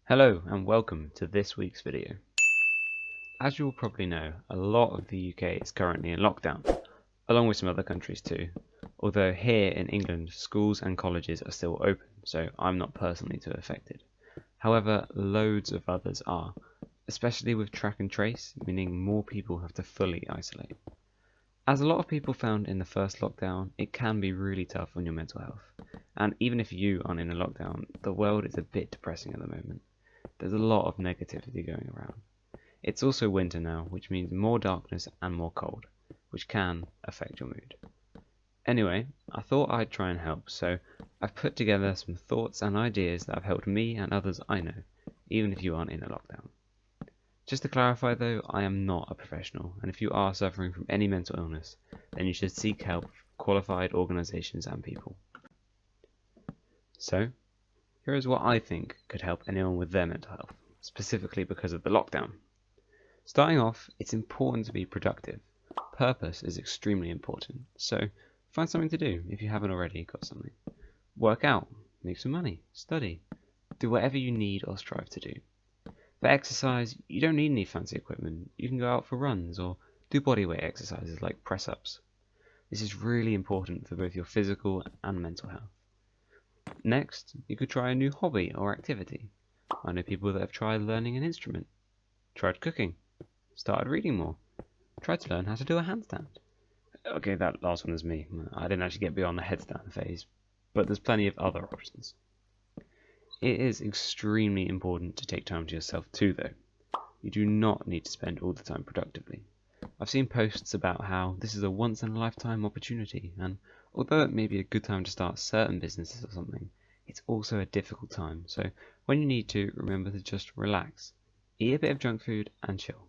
Hello and welcome to this week's video. As you will probably know, a lot of the UK is currently in lockdown, along with some other countries too, although here in England schools and colleges are still open, so I'm not personally too affected. However, loads of others are, especially with track and trace, meaning more people have to fully isolate. As a lot of people found in the first lockdown, it can be really tough on your mental health, and even if you aren't in a lockdown, the world is a bit depressing at the moment. There's a lot of negativity going around. It's also winter now, which means more darkness and more cold, which can affect your mood. Anyway, I thought I'd try and help, so I've put together some thoughts and ideas that have helped me and others I know, even if you aren't in a lockdown. Just to clarify though, I am not a professional, and if you are suffering from any mental illness, then you should seek help from qualified organisations and people. So, here is what I think could help anyone with their mental health, specifically because of the lockdown. Starting off, it's important to be productive. Purpose is extremely important, so find something to do if you haven't already got something. Work out, make some money, study, do whatever you need or strive to do. For exercise, you don't need any fancy equipment. You can go out for runs or do bodyweight exercises like press-ups. This is really important for both your physical and mental health. Next, you could try a new hobby or activity. I know people that have tried learning an instrument, tried cooking, started reading more, tried to learn how to do a handstand. Okay, that last one is me. I didn't actually get beyond the headstand phase, but there's plenty of other options. It is extremely important to take time to yourself too though. You do not need to spend all the time productively. I've seen posts about how this is a once in a lifetime opportunity, and although it may be a good time to start certain businesses or something, it's also a difficult time, so when you need to, remember to just relax, eat a bit of junk food and chill.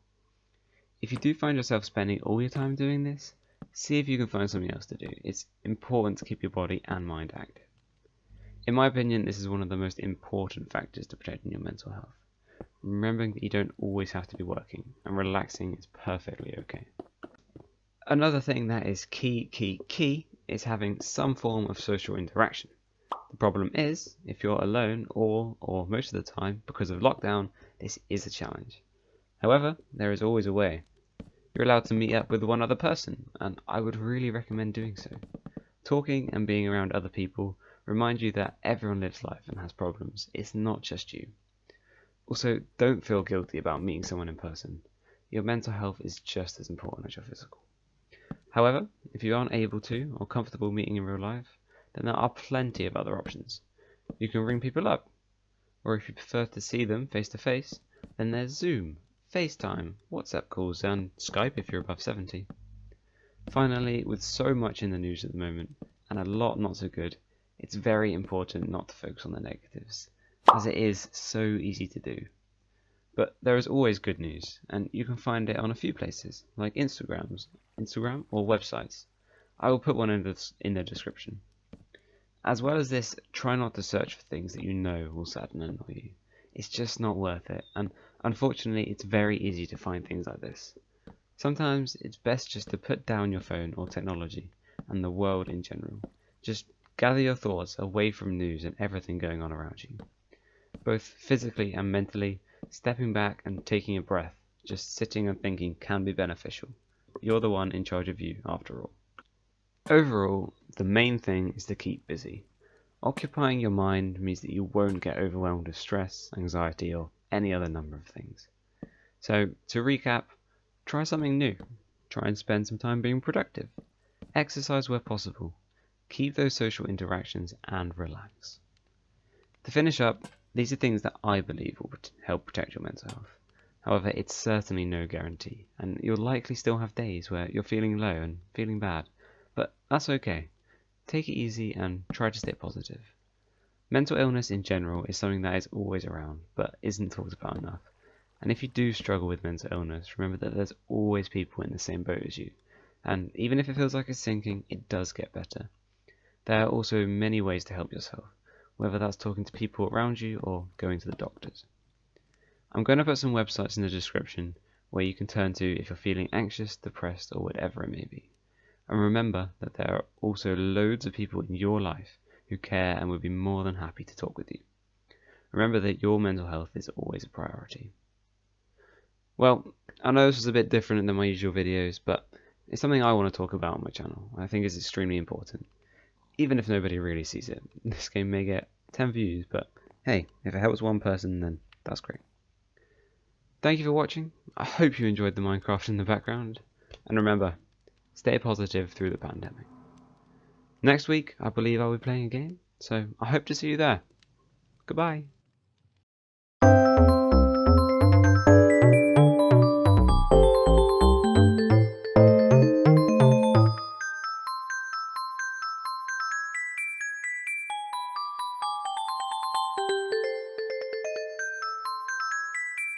If you do find yourself spending all your time doing this, see if you can find something else to do. It's important to keep your body and mind active. In my opinion, this is one of the most important factors to protecting your mental health. Remembering that you don't always have to be working, and relaxing is perfectly okay. Another thing that is key is having some form of social interaction. The problem is, if you're alone or most of the time because of lockdown, this is a challenge. However, there is always a way. You're allowed to meet up with one other person, and I would really recommend doing so. Talking and being around other people remind you that everyone lives life and has problems. It's not just you. Also, don't feel guilty about meeting someone in person. Your mental health is just as important as your physical. However, if you aren't able to or comfortable meeting in real life, then there are plenty of other options. You can ring people up, or if you prefer to see them face to face, then there's Zoom, FaceTime, WhatsApp calls, and Skype if you're above 70. Finally, with so much in the news at the moment, and a lot not so good, it's very important not to focus on the negatives, as it is so easy to do. But there is always good news, and you can find it on a few places, like Instagram or websites. I will put one in the description. As well as this, try not to search for things that you know will sadden and annoy you. It's just not worth it, and unfortunately it's very easy to find things like this. Sometimes it's best just to put down your phone or technology, and the world in general. Just gather your thoughts away from news and everything going on around you. Both physically and mentally, stepping back and taking a breath, just sitting and thinking can be beneficial. You're the one in charge of you, after all. Overall, the main thing is to keep busy. Occupying your mind means that you won't get overwhelmed with stress, anxiety, or any other number of things. So, to recap, try something new. Try and spend some time being productive. Exercise where possible. Keep those social interactions and relax. To finish up, these are things that I believe will help protect your mental health. However, it's certainly no guarantee, and you'll likely still have days where you're feeling low and feeling bad, but that's okay. Take it easy and try to stay positive. Mental illness in general is something that is always around, but isn't talked about enough. And if you do struggle with mental illness, remember that there's always people in the same boat as you, and even if it feels like it's sinking, it does get better. There are also many ways to help yourself, whether that's talking to people around you or going to the doctors. I'm going to put some websites in the description where you can turn to if you're feeling anxious, depressed, or whatever it may be. And remember that there are also loads of people in your life who care and would be more than happy to talk with you. Remember that your mental health is always a priority. Well, I know this was a bit different than my usual videos, but it's something I want to talk about on my channel. I think it's extremely important. Even if nobody really sees it. This game may get 10 views, but hey, if it helps one person, then that's great. Thank you for watching. I hope you enjoyed the Minecraft in the background. And remember, stay positive through the pandemic. Next week, I believe I'll be playing a game, so I hope to see you there. Goodbye.